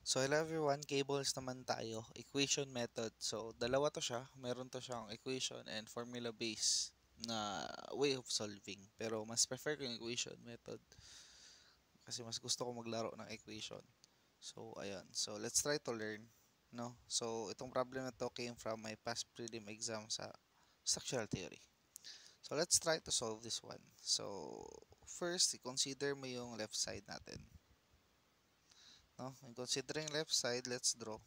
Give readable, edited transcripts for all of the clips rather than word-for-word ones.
So hello everyone, cables naman tayo, equation method. So dalawa to siya, meron to siyang equation and formula based na way of solving. Pero mas prefer ko yung equation method kasi mas gusto ko maglaro ng equation. So ayan, so let's try to learn, no? So itong problem na to came from my past prelim exam sa structural theory. So let's try to solve this one. So first, i-consider mo yung left side natin. No? In considering left side, let's draw.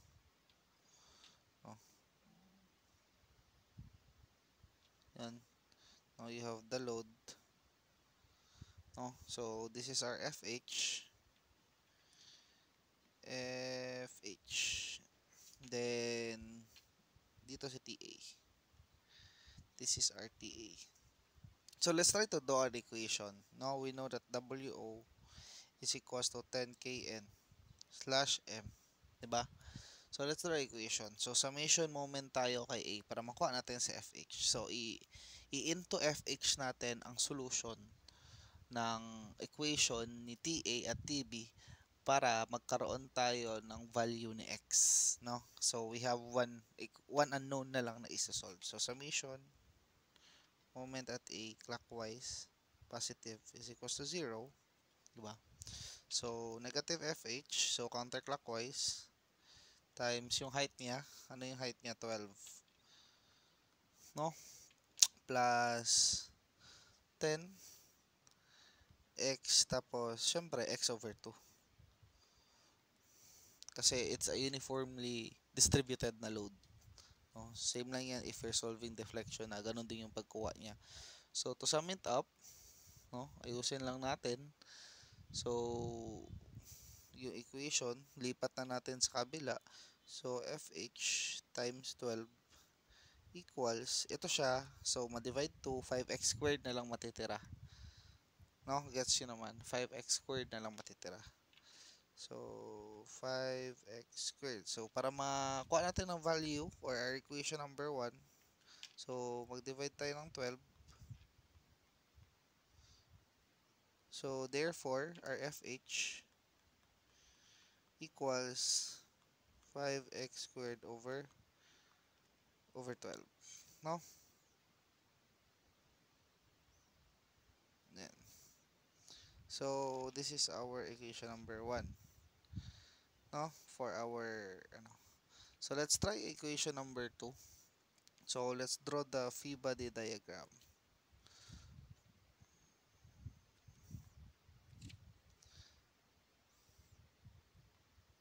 Oh, yan. Now you have the load. No? So this is our FH. FH. Then dito si TA. This is our TA. So let's try to draw an equation. Now we know that WO is equals to 10kN slash M. Diba? So let's draw equation. So summation moment tayo kay A para makuha natin si FH. So i-into FH natin ang solution ng equation ni TA at TB para magkaroon tayo ng value ni x, no? So we have one unknown na lang na isa-solve. So summation moment at A clockwise positive is equals to 0, di ba? So negative FH, so counterclockwise times yung height niya. Ano yung height niya? 12, no? Plus 10 x tapos syempre x over 2 kasi it's a uniformly distributed na load. No? Same lang yan if you're solving deflection na ganun din yung pagkuha niya. So to sum it up, no, ayusin lang natin. So yung equation, lipat na natin sa kabila. So FH times 12 equals, ito siya. So ma-divide to 5x squared na lang matitira. No, gets yun naman. 5x squared na lang matitira. So 5x squared. So para makuha natin ng value or our equation number 1, so mag-divide tayo ng 12. So therefore, our FH equals 5x squared over 12. No? Yan. So this is our equation number 1. No? For our ano. So let's try equation number 2. So let's draw the free body diagram.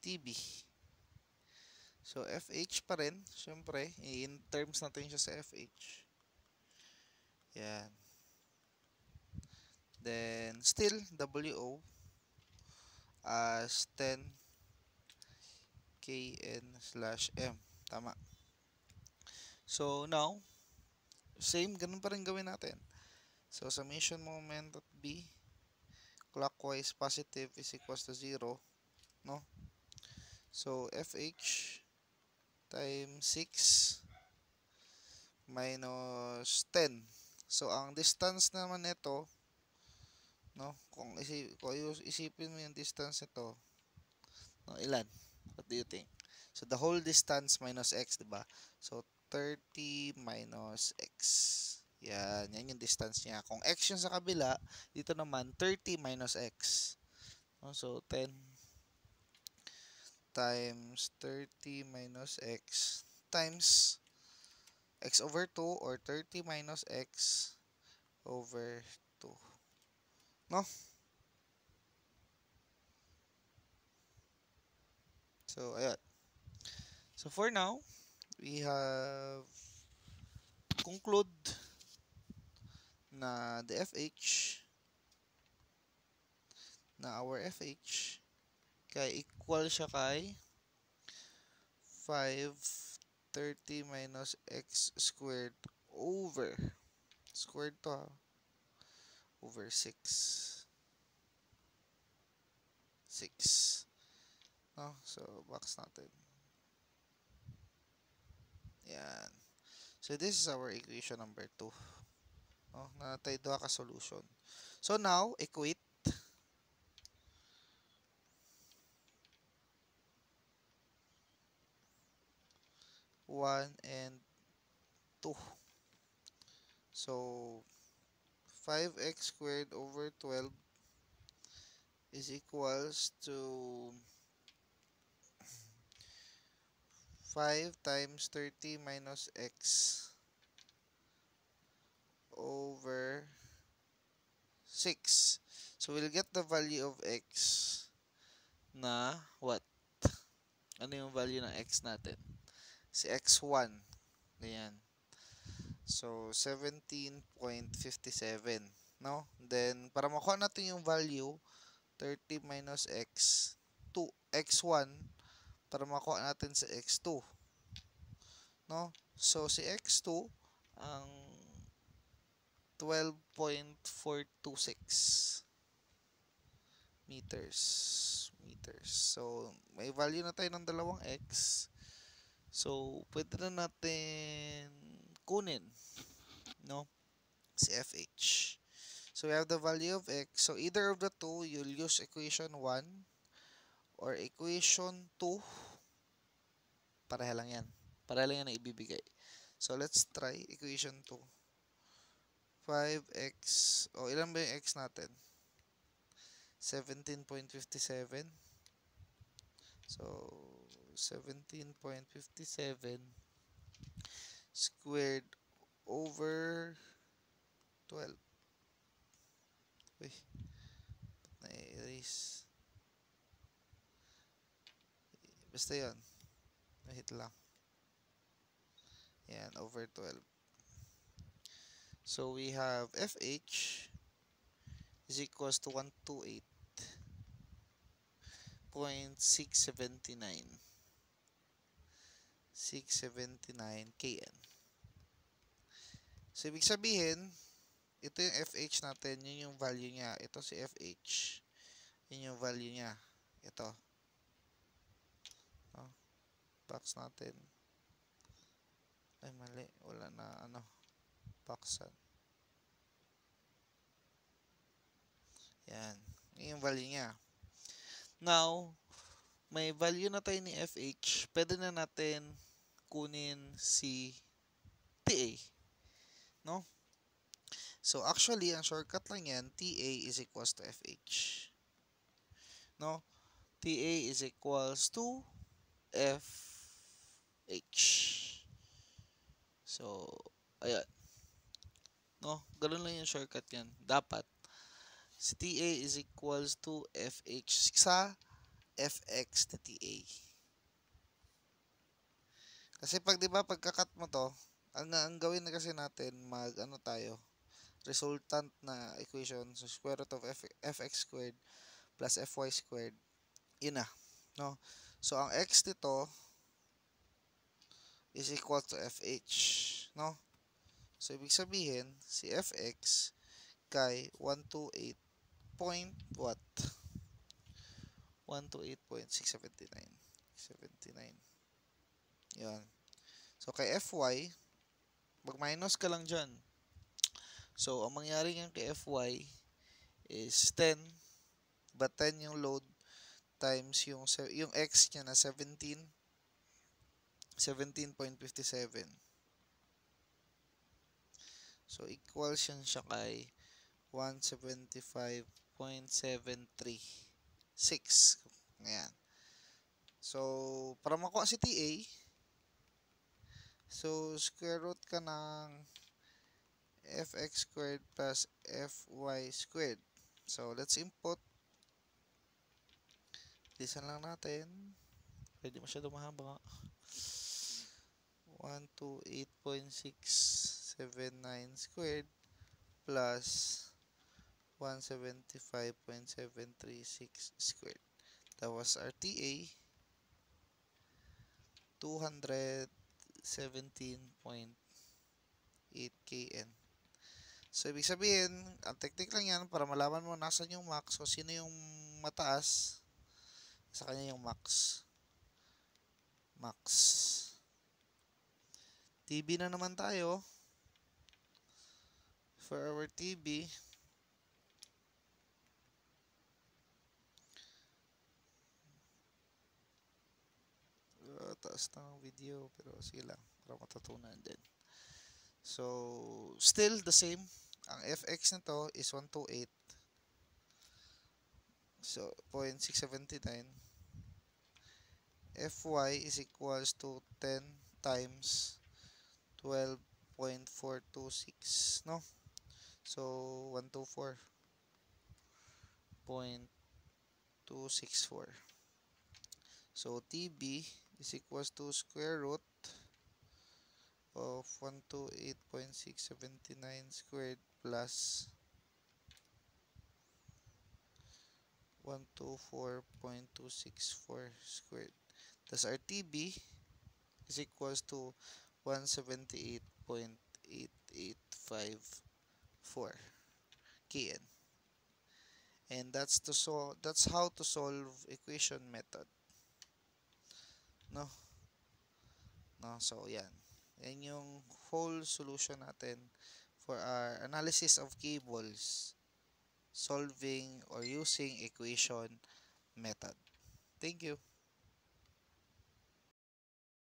TB. So FH pa rin, syempre, in terms natin siya sa FH. Yan. Then still WO as 10 kn slash m. Tama. So now, same, ganun pa rin gawin natin. So summation moment at B clockwise positive is equals to 0, no? So FH times 6 minus 10. So ang distance naman nito, no? Kung isipin mo yung distance nito, no, ilan? What do you think? So the whole distance minus x, 'di ba? So 30 minus x. Yan yung distance niya. Kung x yung sa kabila, dito naman 30 minus x. No? So 10 times 30 minus x times x over 2 or 30 minus x over 2. No? So ayan. So for now, we have conclude na the FH na our FH kay equal siya kay 530 minus x squared over squared to over 6. No? So box natin. Yan. So this is our equation number 2. No? Natay duha ka solution. So now equate 1, and 2. So, 5x squared over 12 is equals to 5 times 30 minus x over 6. So, we'll get the value of x na what? Ano yung value ng x natin? Si x1. Ganyan. So, 17.57. No? Then, para makuha natin yung value, 30 minus x, 2, x1, para makuha natin si x2. No? So, si x2, ang 12.426 meters. So, may value na tayo ng dalawang x. So, pwede na natin kunin, no? Si FH. So, we have the value of x. So, either of the two, you'll use equation 1 or equation 2. Pareha lang yan. Pareha lang yan na ibibigay. So, let's try equation 2. 5x, ilan ba yung x natin? 17.57. So, 17.57 squared over 12. Uy, na-erase. Basta yun. Na-hit lang. Yan, over 12. So, we have FH is equals to 128.679 kN. So, ibig sabihin, ito yung FH natin, yun yung value niya. Ito si FH. Yun yung value niya. Ito. Oh, box natin. Ay, mali. Wala na, boxan. Yan. Yun yung value niya. Now, may value na tayo ni FH. Pwede na natin kunin si TA. No? So, actually, ang shortcut lang yan, TA is equals to FH. No? TA is equals to FH. So, ayan. No? Ganun lang yung shortcut yan. Dapat. Si TA is equals to FH sa FX na TA. Kasi pag 'di ba pagka-cut mo to, ang gawin na kasi natin tayo, resultant na equation, so square root of fx squared plus fy squared. Yun na, no? So ang x dito is equal to fh, no? So ibig sabihin si fx kay 128 point what? 128.679. 79. Yan. So kay fy, mag-minus ka lang dyan. So, ang mangyari nga kay Fy is 10, but 10 yung load times yung x niya na 17.57. So, equals yan siya kay 175.736. Ngayon. So, para makuha si TA, so, square root ka ng fx squared plus fy squared. So, let's input. Lisan lang natin. Pwede masyado mahaba. 128.679 squared plus 175.736 squared. That was our TA. 217.8 kN. So, ibig sabihin, ang technique lang yan, para malaman mo nasan yung max o sino yung mataas, sa kanya yung max. TB na naman tayo. For our TB, tataas ng video, pero sige lang, para matutunan din. So, still the same. Ang fx nito is 128. So, 0.679. Fy is equals to 10 times 12.426, no? So, 124.264. So, TB is equals to square root of 128.679 squared plus 124.264 squared. Thus, our TB is equals to 178.8854 kN. And that's how to solve equation method. No? No, so yan. Yan yung whole solution natin for our analysis of cables solving or using equation method. Thank you.